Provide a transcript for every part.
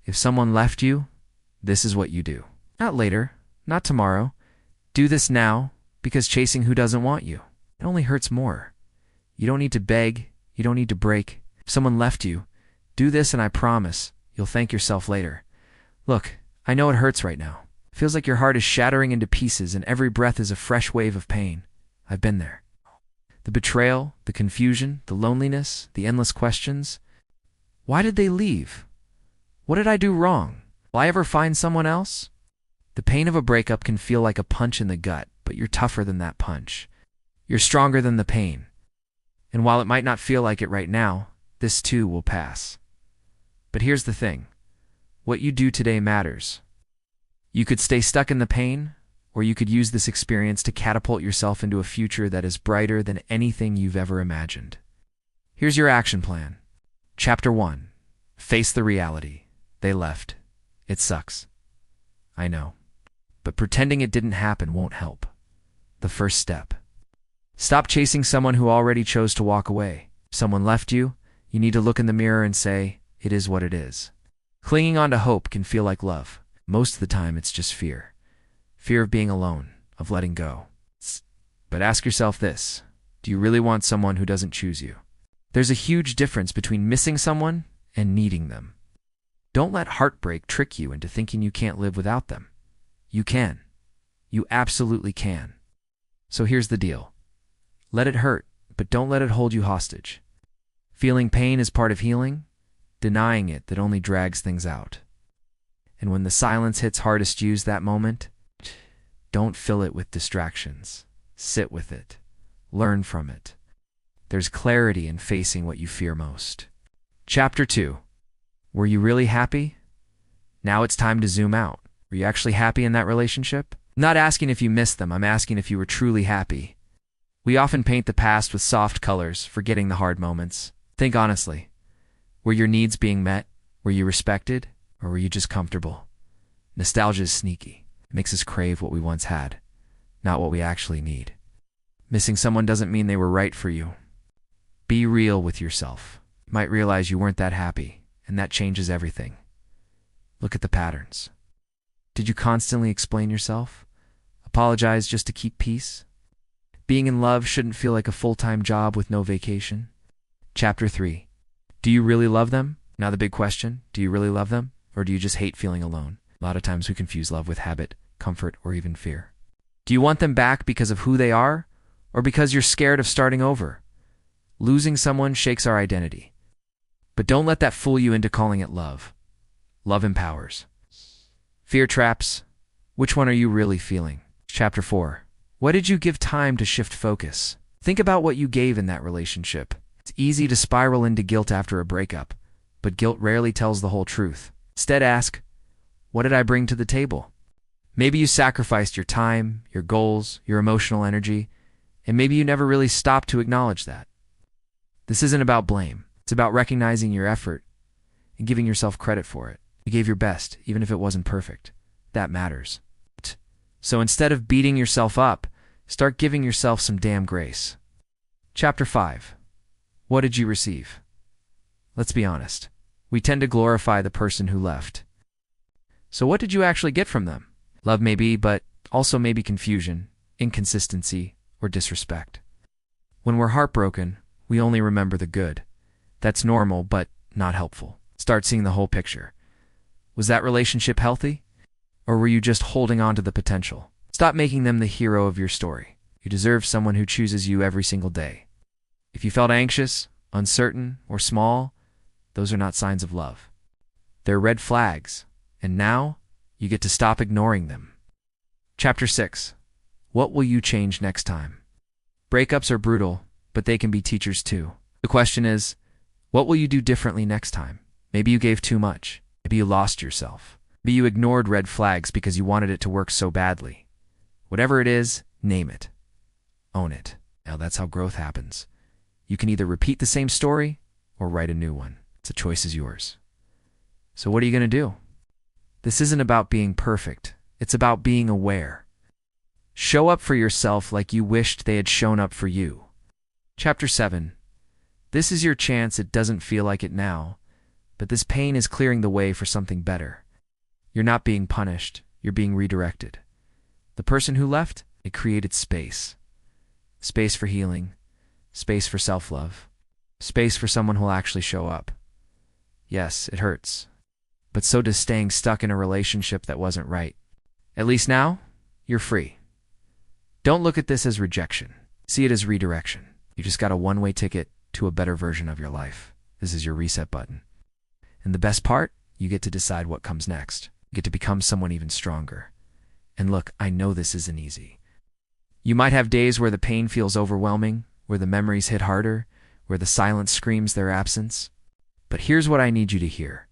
If someone left you, this is what you do. Not later, not tomorrow. Do this now, because chasing who doesn't want you, it only hurts more. You don't need to beg. You don't need to break. If someone left you, do this and I promise you'll thank yourself later. Look, I know it hurts right now. It feels like your heart is shattering into pieces and every breath is a fresh wave of pain. I've been there. The betrayal, the confusion, the loneliness, the endless questions. Why did they leave? What did I do wrong? Will I ever find someone else? The pain of a breakup can feel like a punch in the gut, but you're tougher than that punch. You're stronger than the pain. And while it might not feel like it right now, this too will pass. But here's the thing. What you do today matters. You could stay stuck in the pain, or you could use this experience to catapult yourself into a future that is brighter than anything you've ever imagined. Here's your action plan. Chapter 1. Face the reality. They left. It sucks. I know. But pretending it didn't happen won't help. The first step. Stop chasing someone who already chose to walk away. If someone left you, you need to look in the mirror and say, it is what it is. Clinging on to hope can feel like love. Most of the time, it's just fear. Fear of being alone, of letting go. But ask yourself this. Do you really want someone who doesn't choose you? There's a huge difference between missing someone and needing them. Don't let heartbreak trick you into thinking you can't live without them. You can. You absolutely can. So here's the deal. Let it hurt, but don't let it hold you hostage. Feeling pain is part of healing. Denying it that only drags things out. And when the silence hits hardest, use that moment. Don't fill it with distractions. Sit with it. Learn from it. There's clarity in facing what you fear most. Chapter 2. Were you really happy? Now it's time to zoom out. Were you actually happy in that relationship? I'm not asking if you missed them. I'm asking if you were truly happy. We often paint the past with soft colors, forgetting the hard moments. Think honestly. Were your needs being met? Were you respected? Or were you just comfortable? Nostalgia is sneaky. It makes us crave what we once had, not what we actually need. Missing someone doesn't mean they were right for you. Be real with yourself. You might realize you weren't that happy, and that changes everything. Look at the patterns. Did you constantly explain yourself? Apologize just to keep peace? Being in love shouldn't feel like a full-time job with no vacation. Chapter 3. Do you really love them? Now the big question, do you really love them? Or do you just hate feeling alone? A lot of times we confuse love with habit, comfort, or even fear. Do you want them back because of who they are? Or because you're scared of starting over? Losing someone shakes our identity. But don't let that fool you into calling it love. Love empowers. Fear traps. Which one are you really feeling? Chapter 4. What did you give time to shift focus? Think about what you gave in that relationship. It's easy to spiral into guilt after a breakup, but guilt rarely tells the whole truth. Instead, ask, what did I bring to the table? Maybe you sacrificed your time, your goals, your emotional energy, and maybe you never really stopped to acknowledge that. This isn't about blame. It's about recognizing your effort and giving yourself credit for it. You gave your best, even if it wasn't perfect. That matters. So instead of beating yourself up, start giving yourself some damn grace. Chapter 5. What did you receive? Let's be honest. We tend to glorify the person who left. So what did you actually get from them? Love maybe, but also maybe confusion, inconsistency, or disrespect. When we're heartbroken, we only remember the good. That's normal, but not helpful. Start seeing the whole picture. Was that relationship healthy? Or were you just holding on to the potential? Stop making them the hero of your story. You deserve someone who chooses you every single day. If you felt anxious, uncertain, or small, those are not signs of love. They're red flags, and now you get to stop ignoring them. Chapter 6. What will you change next time? Breakups are brutal, but they can be teachers too. The question is, what will you do differently next time? Maybe you gave too much. Maybe you lost yourself. Maybe you ignored red flags because you wanted it to work so badly. Whatever it is, name it. Own it. Now that's how growth happens. You can either repeat the same story or write a new one. The choice is yours. So what are you going to do? This isn't about being perfect. It's about being aware. Show up for yourself like you wished they had shown up for you. Chapter 7. This is your chance. It doesn't feel like it now, But this pain is clearing the way for something better. You're not being punished, you're being redirected. The person who left, it created space. Space for healing, space for self-love, space for someone who'll actually show up. Yes, it hurts, but so does staying stuck in a relationship that wasn't right. At least now, you're free. Don't look at this as rejection. See it as redirection. You just got a one-way ticket to a better version of your life. This is your reset button. And the best part, you get to decide what comes next. You get to become someone even stronger. And look, I know this isn't easy. You might have days where the pain feels overwhelming, where the memories hit harder, where the silence screams their absence. But here's what I need you to hear.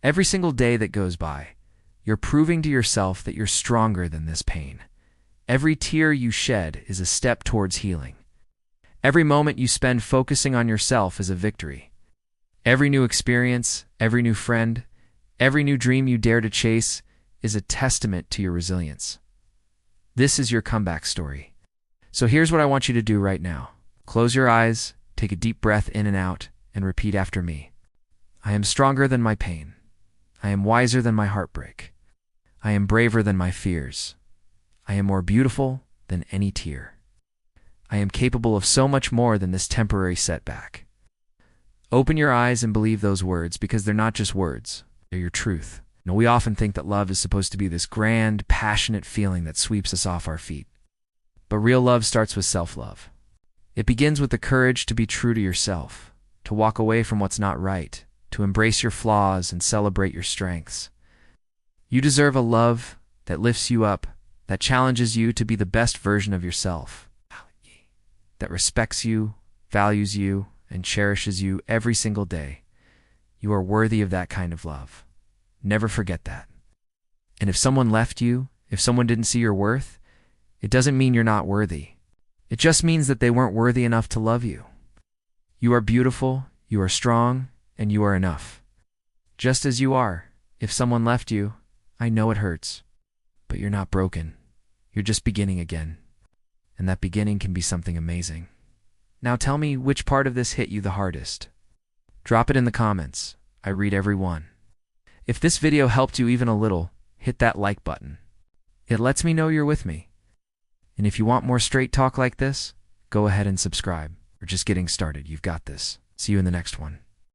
Every single day that goes by, you're proving to yourself that you're stronger than this pain. Every tear you shed is a step towards healing. Every moment you spend focusing on yourself is a victory. Every new experience, every new friend, every new dream you dare to chase is a testament to your resilience. This is your comeback story. So here's what I want you to do right now. Close your eyes, take a deep breath in and out, and repeat after me. I am stronger than my pain. I am wiser than my heartbreak. I am braver than my fears. I am more beautiful than any tear. I am capable of so much more than this temporary setback. Open your eyes and believe those words, because they're not just words, they're your truth. Now, we often think that love is supposed to be this grand, passionate feeling that sweeps us off our feet. But real love starts with self-love. It begins with the courage to be true to yourself, to walk away from what's not right, to embrace your flaws and celebrate your strengths. You deserve a love that lifts you up, that challenges you to be the best version of yourself, that respects you, values you, and cherishes you every single day. You are worthy of that kind of love. Never forget that. And if someone left you, if someone didn't see your worth, it doesn't mean you're not worthy. It just means that they weren't worthy enough to love you. You are beautiful, you are strong, and you are enough. Just as you are. If someone left you, I know it hurts, but you're not broken. You're just beginning again. And that beginning can be something amazing. Now tell me which part of this hit you the hardest. Drop it in the comments. I read every one. If this video helped you even a little, hit that like button. It lets me know you're with me. And if you want more straight talk like this, go ahead and subscribe. We're just getting started. You've got this. See you in the next one.